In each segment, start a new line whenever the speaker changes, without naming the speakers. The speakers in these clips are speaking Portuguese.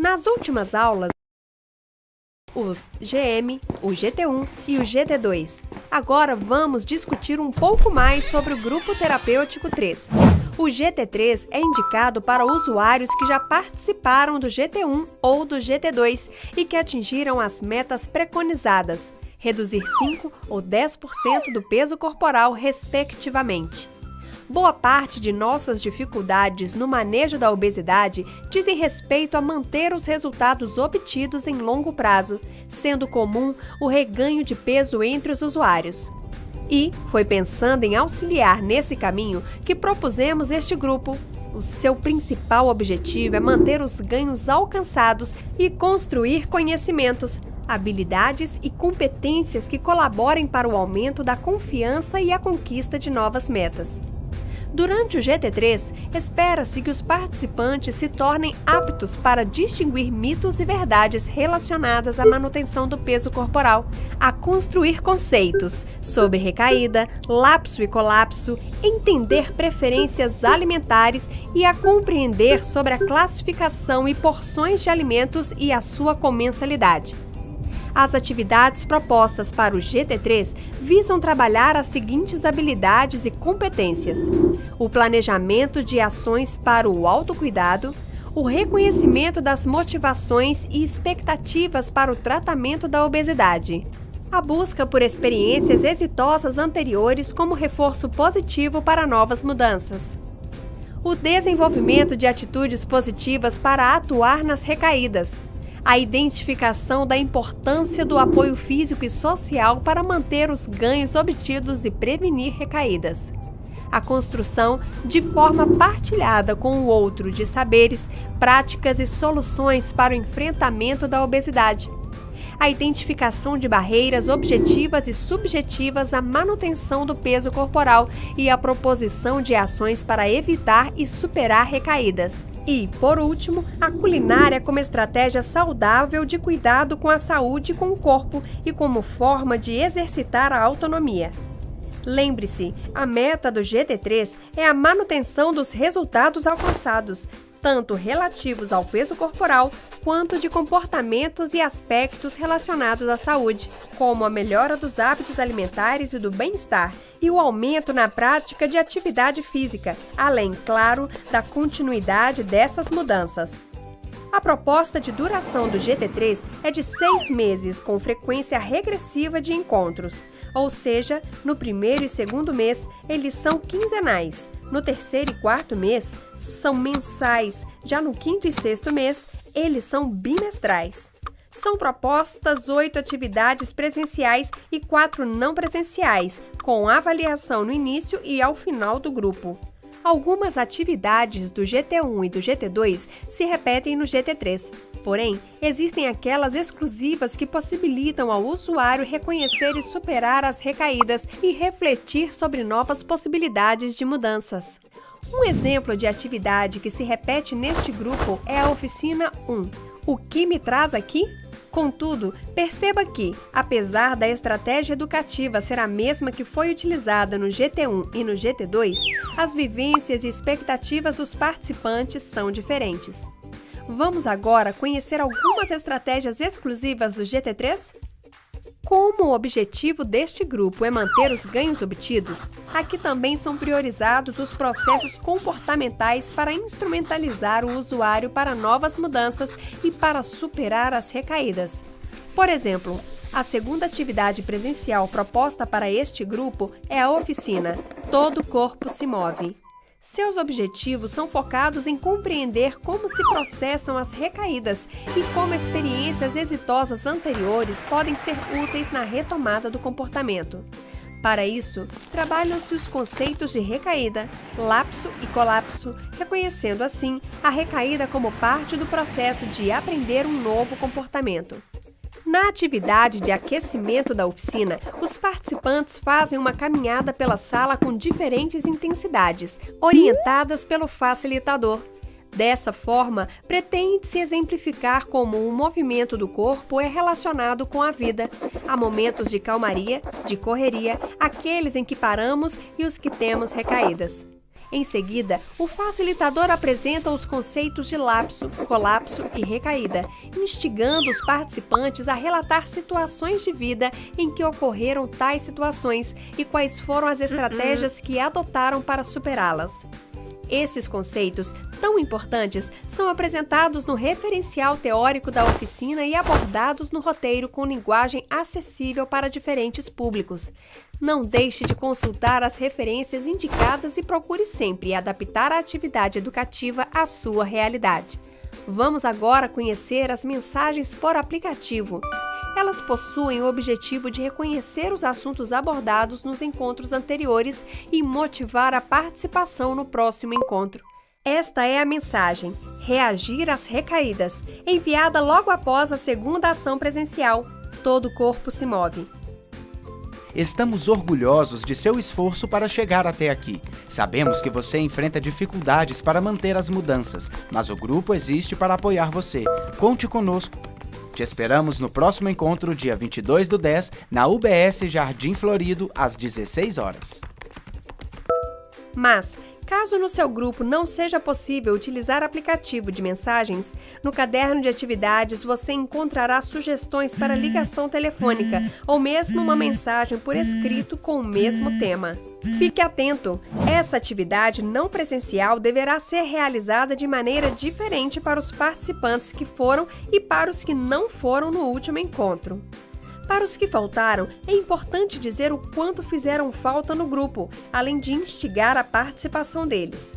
Nas últimas aulas, os GM, o GT1 e o GT2. Agora vamos discutir um pouco mais sobre o grupo terapêutico 3. O GT3 é indicado para usuários que já participaram do GT1 ou do GT2 e que atingiram as metas preconizadas, reduzir 5% ou 10% do peso corporal, respectivamente. Boa parte de nossas dificuldades no manejo da obesidade dizem respeito a manter os resultados obtidos em longo prazo, sendo comum o reganho de peso entre os usuários. E foi pensando em auxiliar nesse caminho que propusemos este grupo. O seu principal objetivo é manter os ganhos alcançados e construir conhecimentos, habilidades e competências que colaborem para o aumento da confiança e a conquista de novas metas. Durante o GT3, espera-se que os participantes se tornem aptos para distinguir mitos e verdades relacionadas à manutenção do peso corporal, a construir conceitos sobre recaída, lapso e colapso, entender preferências alimentares e a compreender sobre a classificação e porções de alimentos e a sua comensalidade. As atividades propostas para o GT3 visam trabalhar as seguintes habilidades e competências: o planejamento de ações para o autocuidado, o reconhecimento das motivações e expectativas para o tratamento da obesidade, a busca por experiências exitosas anteriores como reforço positivo para novas mudanças, o desenvolvimento de atitudes positivas para atuar nas recaídas, a identificação da importância do apoio físico e social para manter os ganhos obtidos e prevenir recaídas, a construção de forma partilhada com o outro de saberes, práticas e soluções para o enfrentamento da obesidade, a identificação de barreiras objetivas e subjetivas à manutenção do peso corporal e a proposição de ações para evitar e superar recaídas. E, por último, a culinária como estratégia saudável de cuidado com a saúde e com o corpo e como forma de exercitar a autonomia. Lembre-se, a meta do GT3 é a manutenção dos resultados alcançados, tanto relativos ao peso corporal, quanto de comportamentos e aspectos relacionados à saúde, como a melhora dos hábitos alimentares e do bem-estar, e o aumento na prática de atividade física, além, claro, da continuidade dessas mudanças. A proposta de duração do GT3 é de 6 meses, com frequência regressiva de encontros, ou seja, no primeiro e segundo mês eles são quinzenais, no terceiro e quarto mês são mensais, já no quinto e sexto mês eles são bimestrais. São propostas 8 atividades presenciais e 4 não presenciais, com avaliação no início e ao final do grupo. Algumas atividades do GT1 e do GT2 se repetem no GT3, porém, existem aquelas exclusivas que possibilitam ao usuário reconhecer e superar as recaídas e refletir sobre novas possibilidades de mudanças. Um exemplo de atividade que se repete neste grupo é a oficina 1. O que me traz aqui? Contudo, perceba que, apesar da estratégia educativa ser a mesma que foi utilizada no GT1 e no GT2, as vivências e expectativas dos participantes são diferentes. Vamos agora conhecer algumas estratégias exclusivas do GT3? Como o objetivo deste grupo é manter os ganhos obtidos, aqui também são priorizados os processos comportamentais para instrumentalizar o usuário para novas mudanças e para superar as recaídas. Por exemplo, a segunda atividade presencial proposta para este grupo é a oficina Todo o Corpo se Move. Seus objetivos são focados em compreender como se processam as recaídas e como experiências exitosas anteriores podem ser úteis na retomada do comportamento. Para isso, trabalham-se os conceitos de recaída, lapso e colapso, reconhecendo assim a recaída como parte do processo de aprender um novo comportamento. Na atividade de aquecimento da oficina, os participantes fazem uma caminhada pela sala com diferentes intensidades, orientadas pelo facilitador. Dessa forma, pretende-se exemplificar como o movimento do corpo é relacionado com a vida. Há momentos de calmaria, de correria, aqueles em que paramos e os que temos recaídas. Em seguida, o facilitador apresenta os conceitos de lapso, colapso e recaída, instigando os participantes a relatar situações de vida em que ocorreram tais situações e quais foram as estratégias que adotaram para superá-las. Esses conceitos, tão importantes, são apresentados no referencial teórico da oficina e abordados no roteiro com linguagem acessível para diferentes públicos. Não deixe de consultar as referências indicadas e procure sempre adaptar a atividade educativa à sua realidade. Vamos agora conhecer as mensagens por aplicativo. Elas possuem o objetivo de reconhecer os assuntos abordados nos encontros anteriores e motivar a participação no próximo encontro. Esta é a mensagem Reagir às recaídas, enviada logo após a segunda ação presencial. Todo o corpo se move.
Estamos orgulhosos de seu esforço para chegar até aqui. Sabemos que você enfrenta dificuldades para manter as mudanças, mas o grupo existe para apoiar você. Conte conosco. Te esperamos no próximo encontro, dia 22/10, na UBS Jardim Florido, às 16 horas.
Mas, caso no seu grupo não seja possível utilizar aplicativo de mensagens, no caderno de atividades você encontrará sugestões para ligação telefônica ou mesmo uma mensagem por escrito com o mesmo tema. Fique atento! Essa atividade não presencial deverá ser realizada de maneira diferente para os participantes que foram e para os que não foram no último encontro. Para os que faltaram, é importante dizer o quanto fizeram falta no grupo, além de instigar a participação deles.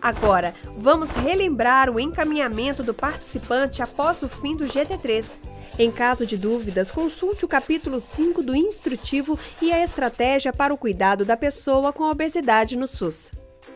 Agora, vamos relembrar o encaminhamento do participante após o fim do GT3. Em caso de dúvidas, consulte o capítulo 5 do instrutivo e a estratégia para o cuidado da pessoa com obesidade no SUS.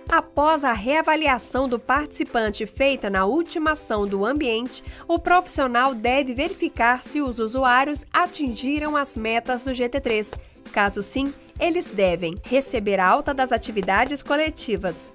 Após a reavaliação do participante feita na última ação do ambiente, o profissional deve verificar se os usuários atingiram as metas do GT3. Caso sim, eles devem receber alta das atividades coletivas,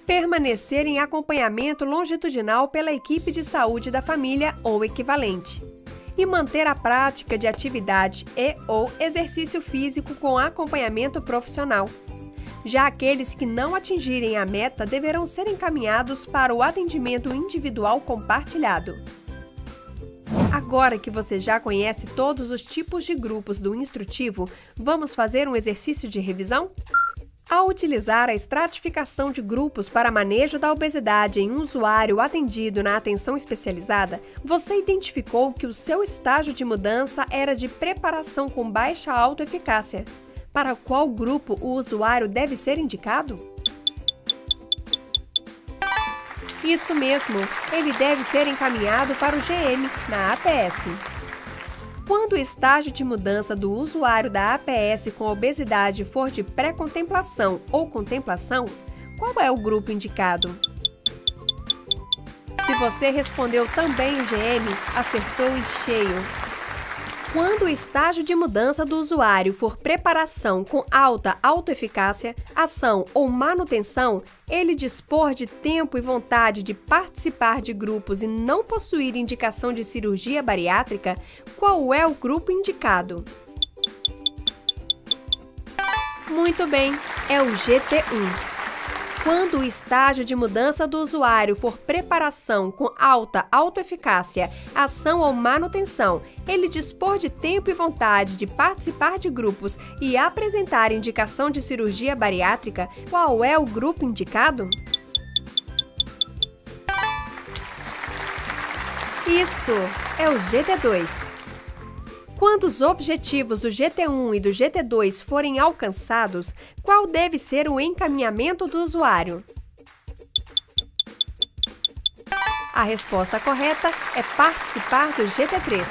permanecer em acompanhamento longitudinal pela equipe de saúde da família ou equivalente, e manter a prática de atividade ou exercício físico com acompanhamento profissional. Já aqueles que não atingirem a meta deverão ser encaminhados para o atendimento individual compartilhado. Agora que você já conhece todos os tipos de grupos do instrutivo, vamos fazer um exercício de revisão? Ao utilizar a estratificação de grupos para manejo da obesidade em um usuário atendido na atenção especializada, você identificou que o seu estágio de mudança era de preparação com baixa autoeficácia. Para qual grupo o usuário deve ser indicado? Isso mesmo, ele deve ser encaminhado para o GM, na APS. Quando o estágio de mudança do usuário da APS com obesidade for de pré-contemplação ou contemplação, qual é o grupo indicado? Se você respondeu também o GM, acertou em cheio. Quando o estágio de mudança do usuário for preparação com alta autoeficácia, ação ou manutenção, ele dispor de tempo e vontade de participar de grupos e não possuir indicação de cirurgia bariátrica, qual é o grupo indicado? Muito bem, é o GT1. Quando o estágio de mudança do usuário for preparação com alta autoeficácia, ação ou manutenção, ele dispor de tempo e vontade de participar de grupos e apresentar indicação de cirurgia bariátrica, qual é o grupo indicado? Isto é o GT2. Quando os objetivos do GT1 e do GT2 forem alcançados, qual deve ser o encaminhamento do usuário? A resposta correta é participar do GT3.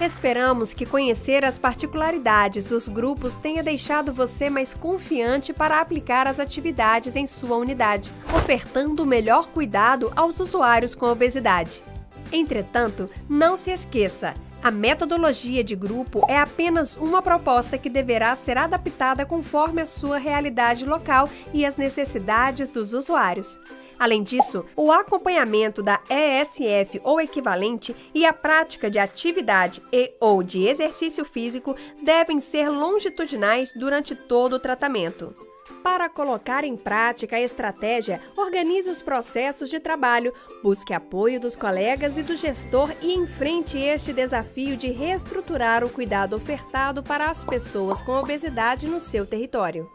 Esperamos que conhecer as particularidades dos grupos tenha deixado você mais confiante para aplicar as atividades em sua unidade, ofertando o melhor cuidado aos usuários com obesidade. Entretanto, não se esqueça, a metodologia de grupo é apenas uma proposta que deverá ser adaptada conforme a sua realidade local e as necessidades dos usuários. Além disso, o acompanhamento da ESF ou equivalente e a prática de atividade ou de exercício físico devem ser longitudinais durante todo o tratamento. Para colocar em prática a estratégia, organize os processos de trabalho, busque apoio dos colegas e do gestor e enfrente este desafio de reestruturar o cuidado ofertado para as pessoas com obesidade no seu território.